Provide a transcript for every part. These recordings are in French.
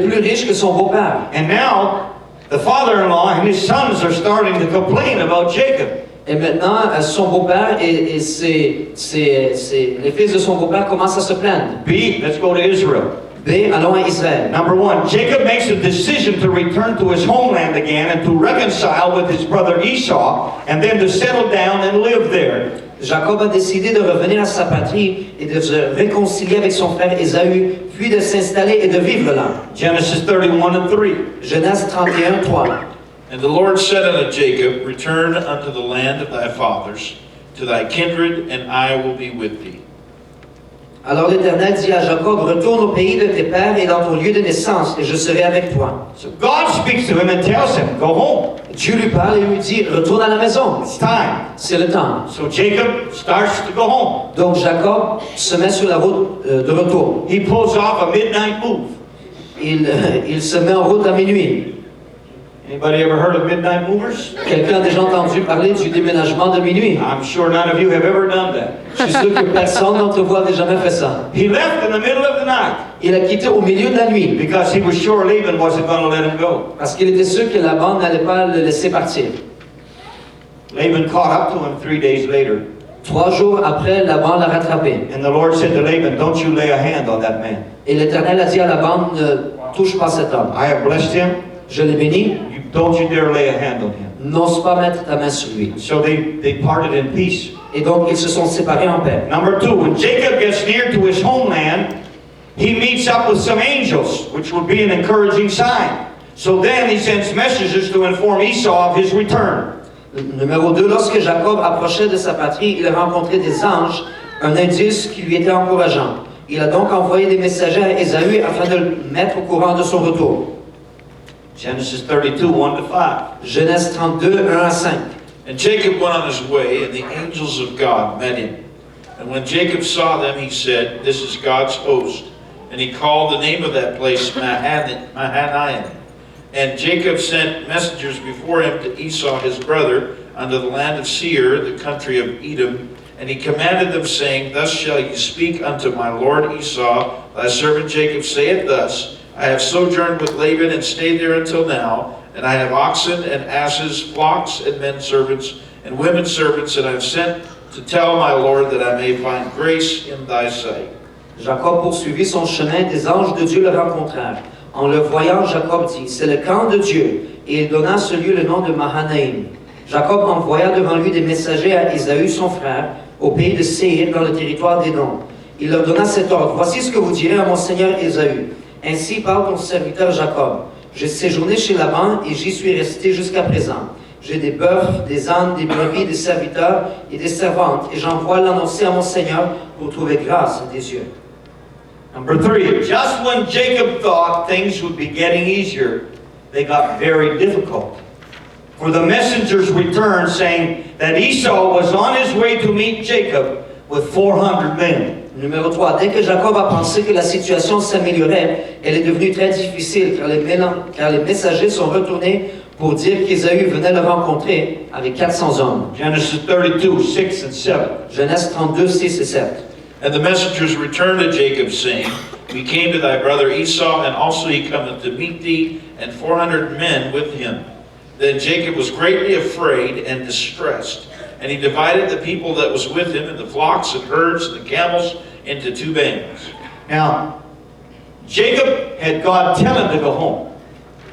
plus riche que son beau-père. And now, the father-in-law and his sons are starting to complain about Jacob. Et maintenant, son beau-père et les fils de son beau-père commencent à se plaindre. B, let's go to Israel. B, allons à Israël. Number one, Jacob makes a decision to return to his homeland again and to reconcile with his brother Esau, and then to settle down and live there. Jacob a décidé de revenir à sa patrie et de se réconcilier avec son frère Ésaü, puis de s'installer et de vivre là. Genesis 31:3. Genèse 31, 3. And the Lord said unto Jacob, Return unto the land of thy fathers, to thy kindred, and I will be with thee. Alors l'Éternel dit à Jacob, retourne au pays de tes pères et dans ton lieu de naissance, et je serai avec toi. So God speaks to him and tells him, go home. Dieu lui parle et lui dit, retourne à la maison. It's time. C'est le temps. So Jacob starts to go home. Donc Jacob se met sur la route de retour. He pulls off a midnight move. Il se met en route à minuit. Anybody ever heard of midnight movers? Quelqu'un a déjà entendu parler du déménagement de minuit? I'm sure none of you have ever done that. Je suis sûr que personne d'entre vous n'avait jamais fait ça. He left in the middle of the night Il a quitté au milieu de la nuit because he was sure Laban wasn't going to let him go. parce qu'il était sûr que Laban n'allait pas le laisser partir. Laban caught up to him 3 days later. 3 jours après, Laban l'a rattrapé. And the Lord said to Laban, don't you lay a hand on that man. Et l'Éternel a dit à Laban, ne touche pas cet homme. I have blessed him. Je l'ai béni, Don't you dare lay a hand on him. n'ose pas mettre ta main sur lui. So they parted in peace. Et donc, ils se sont séparés en paix. Number 2, when Jacob gets near to his homeland, he meets up with some angels, which would be an encouraging sign. So then he sends messages to inform Esau of his return. Numéro 2, lorsque Jacob approchait de sa patrie, il a rencontré des anges, un indice qui lui était encourageant. Il a donc envoyé des messagers à Ésaü afin de le mettre au courant de son retour. Genesis 32, 1-5. Genèse 32, 1 à 5. And Jacob went on his way, and the angels of God met him. And when Jacob saw them, he said, This is God's host. And he called the name of that place Mahanaim. And Jacob sent messengers before him to Esau his brother, unto the land of Seir, the country of Edom. And he commanded them, saying, Thus shall ye speak unto my lord Esau, thy servant Jacob saith thus, I have sojourned with Laban and stayed there until now, and I have oxen and asses, flocks and men servants, and women servants, and I have sent to tell my lord that I may find grace in thy sight. Jacob poursuivit son chemin, des anges de Dieu le rencontrèrent. En le voyant, Jacob dit, c'est le camp de Dieu, et il donna à ce lieu le nom de Mahanaïm. Jacob envoya devant lui des messagers à Ésaü, son frère, au pays de Séir, dans le territoire d'Édom. Il leur donna cet ordre, voici ce que vous direz à mon seigneur Ésaü. Ainsi parle ton serviteur Jacob. J'ai séjourné chez Laban et j'y suis resté jusqu'à présent. J'ai des bœufs, des ânes, des brebis, des serviteurs et des servantes, et j'envoie l'annoncer à mon Seigneur pour trouver grâce à tes yeux. Number 3, just when Jacob thought things would be getting easier, they got very difficult. For the messengers returned, saying that Esau was on his way to meet Jacob with 400 men. Numéro 3. Dès que Jacob a pensé que la situation s'améliorait, elle est devenue très difficile car les messagers sont retournés pour dire qu'Ésaü venait le rencontrer avec 400 hommes. Genesis 32, 6 and 7. Genèse 32, 6 et 7. And the messengers returned to Jacob, saying, We came to thy brother Esau, and also he cometh to meet thee, and 400 men with him. Then Jacob was greatly afraid and distressed, and he divided the people that was with him, and the flocks and herds and the camels, into 2 bands. Now, Jacob had God tell him to go home.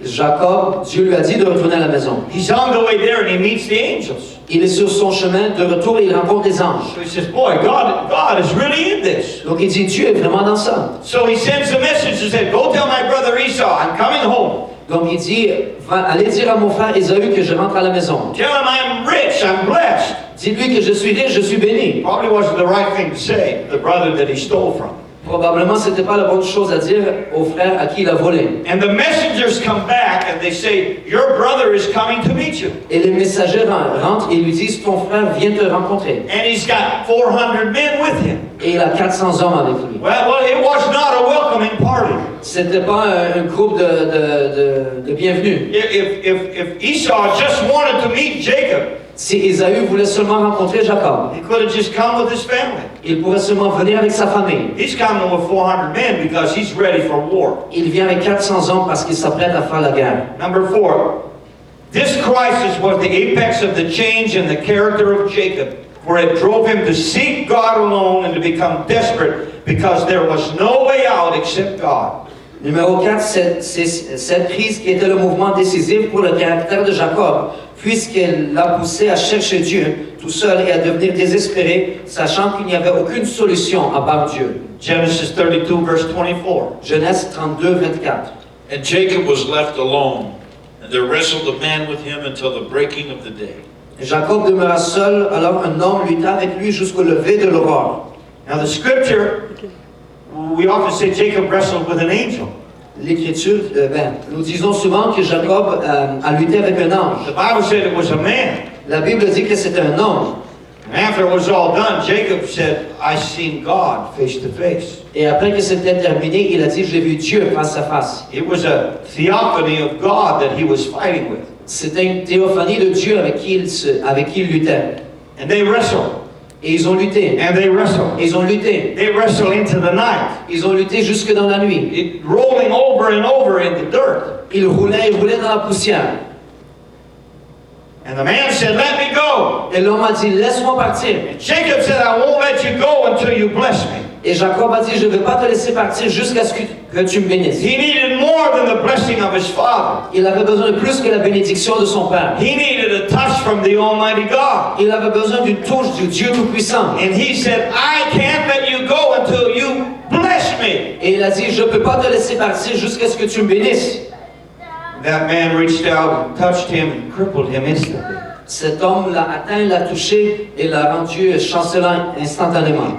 Jacob, Dieu lui a dit de retourner à la maison. He's on the way there and he meets the angels. Il est sur son chemin de retour et il rencontre les anges. So he says, boy, God is really in this. Donc il dit, Dieu est vraiment dans ça. So he sends a message and said, go tell my brother Esau, I'm coming home. Donc il dit, allez dire à mon frère Ésaü que je rentre à la maison. Tell him I'm rich, I'm blessed. Dites-lui que je suis riche, je suis béni. Probably wasn't the right thing to say, the brother that he stole from. Probablement, c'était pas la bonne chose à dire au frère à qui il a volé. And the messengers come back and they say, your brother is coming to meet you. Et les messagers rentrent et lui disent, ton frère vient te rencontrer. And he's got 400 men with him. Et il a 400 hommes avec lui. Well, it was not a welcoming party. C'était pas un groupe de bienvenus. If Esau just wanted to meet Jacob, Si Ésaü voulait seulement rencontrer Jacob, he could have just come with his family. il pourrait seulement venir avec sa famille. He's coming with 400 men because he's ready for war. Il vient avec 400 hommes parce qu'il s'apprête à faire la guerre. Number 4, this crisis was the apex of the change in the character of Jacob, where it drove him to seek God alone and to become desperate because there was no way out except God. Numéro 4, cette crise qui était le mouvement décisif pour le caractère de Jacob, puisqu'elle l'a poussé à chercher Dieu tout seul et à devenir désespéré, sachant qu'il n'y avait aucune solution à part Dieu. Genesis 32, verse 24. Genèse 32, 24. And Jacob was left alone, and there wrestled a man with him until the breaking of the day. Jacob demeura seul, alors un homme lutta avec lui jusqu'au lever de l'aurore. Now the scripture, we often say Jacob wrestled with an angel. L'Écriture, nous disons souvent que Jacob a lutté avec un ange. The Bible said it was a man. La Bible dit que c'était un homme. And after it was all done, Jacob said, I seen God face to face. Et après que c'était terminé, il a dit, j'ai vu Dieu face à face. It was a theophany of God that he was fighting with. C'était une théophanie de Dieu avec qui il luttait. And they wrestled. Et ils ont lutté. And they wrestled. Ils ont lutté. They wrestled into the night. Ils ont lutté jusque dans la nuit. It rolling over and over in the dirt. Ils roulaient dans la poussière. And the man said, let me go. Et l'homme a dit, laisse-moi partir. And Jacob said, I won't let you go until you bless me. Et Jacob a dit, je ne vais pas te laisser partir jusqu'à ce que tu me bénisses. He needed more than the blessing of his father. Il avait besoin de plus que la bénédiction de son père. He needed a touch from the Almighty God. Il avait besoin d'une touche du Dieu Tout-Puissant. And he said, I can't let you go until you bless me. Et il a dit, je ne peux pas te laisser partir jusqu'à ce que tu me bénisses. That man reached out and touched him and crippled him instantly. Cet homme l'a atteint, l'a touché et l'a rendu chancelant instantanément.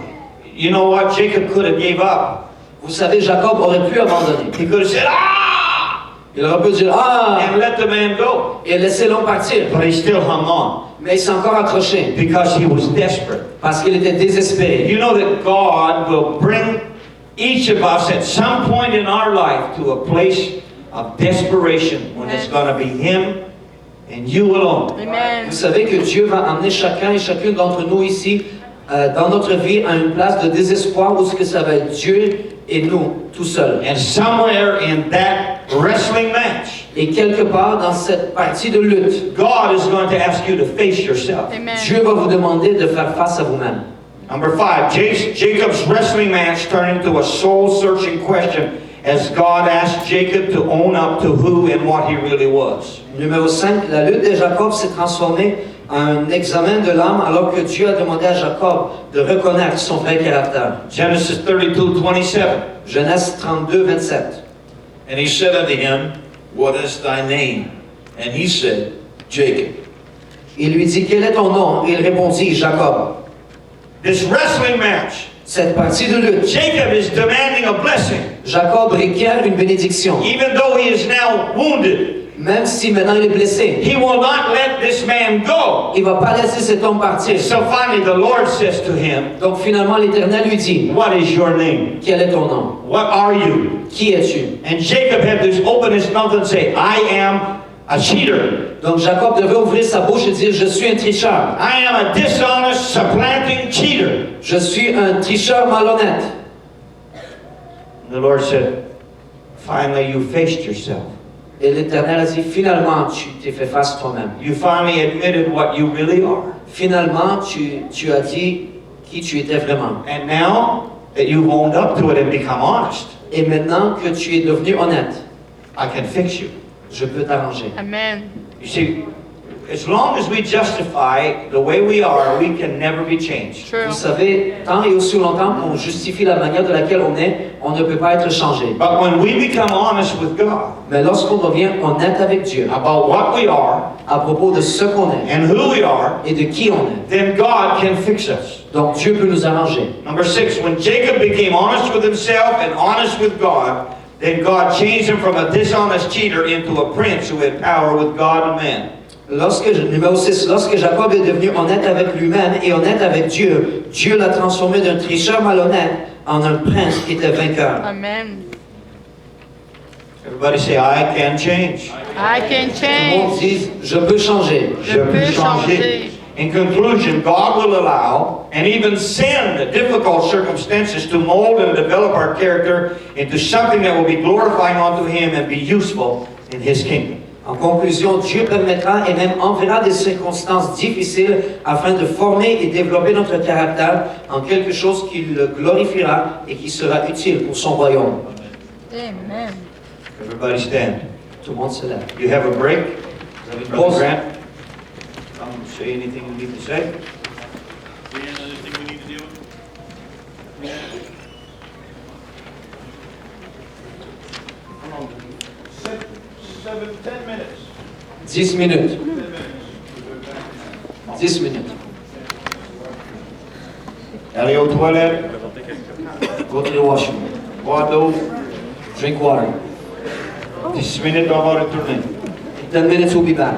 You know what? Jacob could have gave up. Vous savez, Jacob aurait pu abandonner. He could have said, ah! Il aurait pu dire, ah! And let the man go. Et laisser l'homme partir. But he still hung on Mais il s'est encore accroché because he was desperate. parce qu'il était désespéré. You know that God will bring each of us at some point in our life to a place of desperation when it's going to be Him and you alone. Amen. Vous savez que Dieu va amener chacun et chacune d'entre nous ici dans notre vie à une place de désespoir où ce que ça va être Dieu et nous, tout seuls. And somewhere in that wrestling match, Et quelque part dans cette partie de lutte, God is going to ask you to face yourself. Amen. Dieu va vous demander de faire face à vous-même. Number 5, Jacob's wrestling match turned into a soul-searching question as God asked Jacob to own up to who and what he really was. Numéro 5, la lutte de Jacob s'est transformée en un examen de l'âme alors que Dieu a demandé à Jacob de reconnaître son vrai caractère. Genesis 32:27. Genèse 32, 27. And he said unto him, What is thy name? And he said, Jacob. Il lui dit, quel est ton nom? Il répondit, Jacob. This wrestling match, Cette partie de lutte, Jacob is demanding a blessing, Jacob requiert une bénédiction. even though he is now wounded. Même si maintenant il est blessé, He will not let this man go. il ne va pas laisser cet homme partir. So finally the Lord says to him, Donc finalement l'Éternel lui dit, what is your name? quel est ton nom? What are you? Qui es-tu? And Jacob had to open his mouth and say, I am a cheater. Donc Jacob devait ouvrir sa bouche et dire, je suis un tricheur. I am a dishonest, supplanting cheater. Je suis un tricheur malhonnête. And the Lord said, finally you faced yourself. Et l'Éternel a dit, finalement tu t'es fait face toi-même. You finally admitted what you really are. Finalement tu as dit qui tu étais vraiment. And now that you've owned up to it and become honest, Et maintenant que tu es devenu honnête, I can fix you. je peux t'arranger. Amen. You see, as long as we justify the way we are, we can never be changed. True. Vous savez, tant et aussi longtemps qu'on justifie la manière de laquelle on ne peut pas être changé. But when we become honest with God Mais lorsqu'on devient honnête avec Dieu about what we are à propos de ce qu'on est and who we are, et de qui on est, then God can fix us. donc Dieu peut nous arranger. Number 6, when Jacob became honest with himself and honest with God, then God changed him from a dishonest cheater into a prince who had power with God and man. Numéro 6, lorsque Jacob est devenu honnête avec lui-même et honnête avec Dieu, Dieu l'a transformé d'un tricheur malhonnête en un prince qui était vainqueur. Amen. Everybody say, I can change. I can Tout le monde change. dise, je peux changer. Je peux changer. In conclusion, God will allow and even send difficult circumstances to mold and develop our character into something that will be glorifying unto Him and be useful in His kingdom. En conclusion, Dieu permettra et même enverra des circonstances difficiles afin de former et développer notre caractère en quelque chose qui le glorifiera et qui sera utile pour son royaume. Amen. Everybody stand. Tout le monde se lève. You have a break? Pause. Brother Grant, come say anything you need to say. Anything we need to deal with? Come on. 10 minutes. 10 minutes. 10 minutes. Allez aux toilettes. Go to the washroom. Bois d'eau. Drink water. 10 minutes, on va retourner. In 10 minutes, we'll be back.